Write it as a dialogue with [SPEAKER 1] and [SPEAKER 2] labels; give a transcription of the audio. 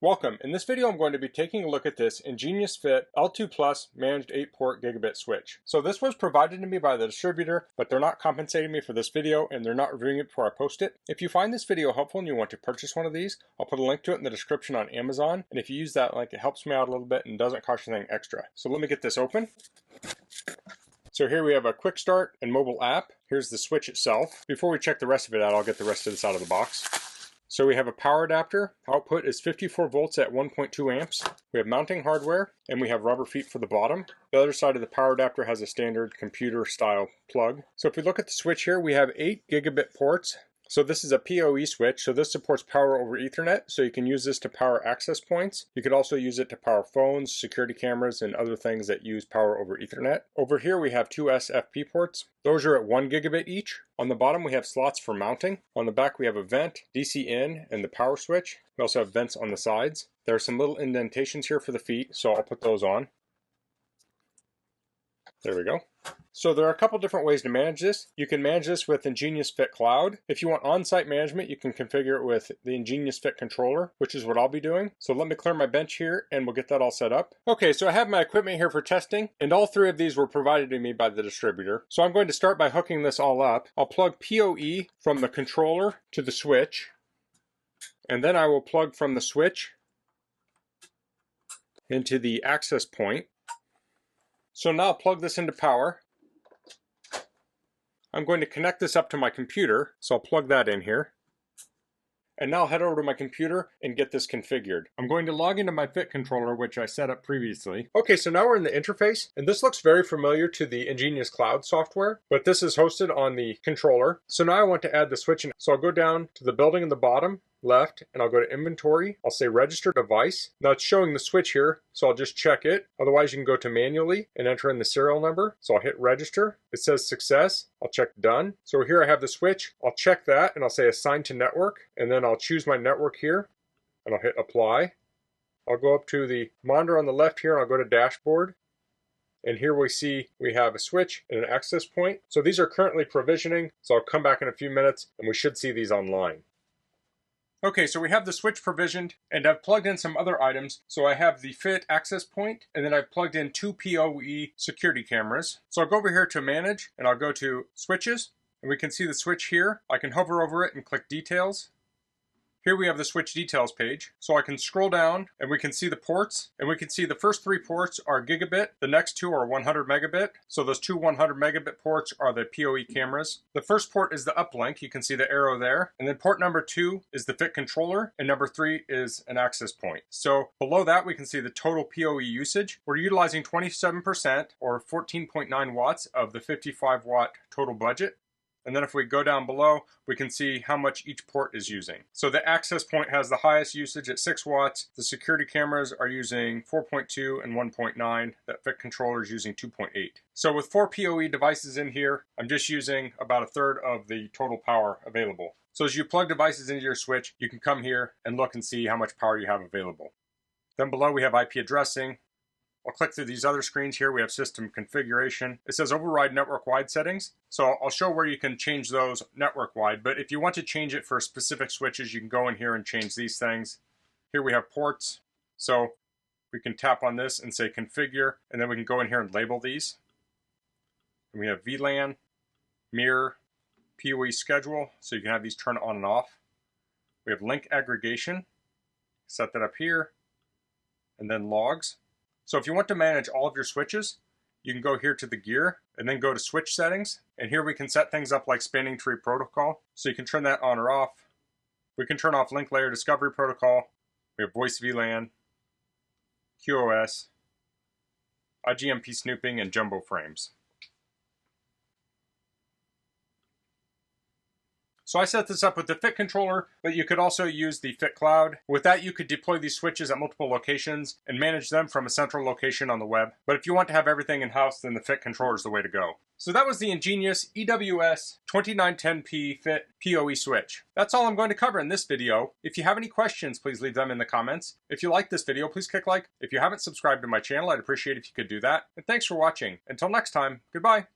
[SPEAKER 1] Welcome. In this video I'm going to be taking a look at this EnGenius FIT L2 Plus managed 8-port gigabit switch. So this was provided to me by the distributor, but they're not compensating me for this video and they're not reviewing it before I post it. If you find this video helpful and you want to purchase one of these, I'll put a link to it in the description on Amazon, and if you use that link it helps me out a little bit and doesn't cost you anything extra. So let me get this open. So here we have a quick start and mobile app. Here's the switch itself. Before we check the rest of it out, I'll get the rest of this out of the box. So we have a power adapter. Output is 54 volts at 1.2 amps. We have mounting hardware, and we have rubber feet for the bottom. The other side of the power adapter has a standard computer style plug. So if we look at the switch here, we have 8 gigabit ports. So this is a PoE switch, so this supports power over Ethernet, so you can use this to power access points. You could also use it to power phones, security cameras, and other things that use power over Ethernet. Over here we have 2 SFP ports. Those are at 1 gigabit each. On the bottom we have slots for mounting. On the back we have a vent, DC in, and the power switch. We also have vents on the sides. There are some little indentations here for the feet, so I'll put those on. There we go. So there are a couple different ways to manage this. You can manage this with EnGenius FIT Cloud. If you want on-site management, you can configure it with the EnGenius FIT controller, which is what I'll be doing. So let me clear my bench here and we'll get that all set up. Okay, so I have my equipment here for testing, and all 3 of these were provided to me by the distributor. So I'm going to start by hooking this all up. I'll plug PoE from the controller to the switch, and then I will plug from the switch into the access point. So now I'll plug this into power. I'm going to connect this up to my computer, so I'll plug that in here. And now I'll head over to my computer and get this configured. I'm going to log into my FIT controller, which I set up previously. Okay, so now we're in the interface, and this looks very familiar to the EnGenius Cloud software, but this is hosted on the controller. So now I want to add the switch in. So I'll go down to the building in the bottom left, and I'll go to inventory. I'll say register device. Now it's showing the switch here, so I'll just check it. Otherwise you can go to manually and enter in the serial number. So I'll hit register. It says success. I'll check done. So here I have the switch. I'll check that and I'll say assign to network, and then I'll choose my network here and I'll hit apply. I'll go up to the monitor on the left here and I'll go to dashboard. And here we see we have a switch and an access point. So these are currently provisioning, so I'll come back in a few minutes and we should see these online. Okay, so we have the switch provisioned, and I've plugged in some other items. So I have the FIT access point, and then I've plugged in 2 PoE security cameras. So I'll go over here to manage, and I'll go to switches, and we can see the switch here. I can hover over it and click details. Here we have the switch details page. So I can scroll down and we can see the ports, and we can see the first 3 ports are gigabit. The next 2 are 100 megabit. So those 2 100 megabit ports are the PoE cameras. The first port is the uplink. You can see the arrow there. And then port number 2 is the FIT controller, and number 3 is an access point. So below that we can see the total PoE usage. We're utilizing 27% or 14.9 watts of the 55 watt total budget. And then if we go down below, we can see how much each port is using. So the access point has the highest usage at 6 watts. The security cameras are using 4.2 and 1.9. That FIT controller is using 2.8. So with 4 PoE devices in here, I'm just using about a third of the total power available. So as you plug devices into your switch, you can come here and look and see how much power you have available. Then below we have IP addressing. I'll click through these other screens here. We have system configuration. It says override network-wide settings. So I'll show where you can change those network-wide, but if you want to change it for specific switches, you can go in here and change these things. Here we have ports. So we can tap on this and say configure, and then we can go in here and label these. And we have VLAN, mirror, PoE schedule, so you can have these turn on and off. We have link aggregation. Set that up here. And then logs. So if you want to manage all of your switches, you can go here to the gear and then go to switch settings. And here we can set things up like spanning tree protocol. So you can turn that on or off. We can turn off link layer discovery protocol. We have voice VLAN, QoS, IGMP snooping, and jumbo frames. So I set this up with the FIT controller, but you could also use the FIT Cloud. With that, you could deploy these switches at multiple locations and manage them from a central location on the web. But if you want to have everything in-house, then the FIT controller is the way to go. So that was the EnGenius EWS2910P-FIT PoE switch. That's all I'm going to cover in this video. If you have any questions, please leave them in the comments. If you like this video, please click like. If you haven't subscribed to my channel, I'd appreciate if you could do that. And thanks for watching. Until next time, goodbye.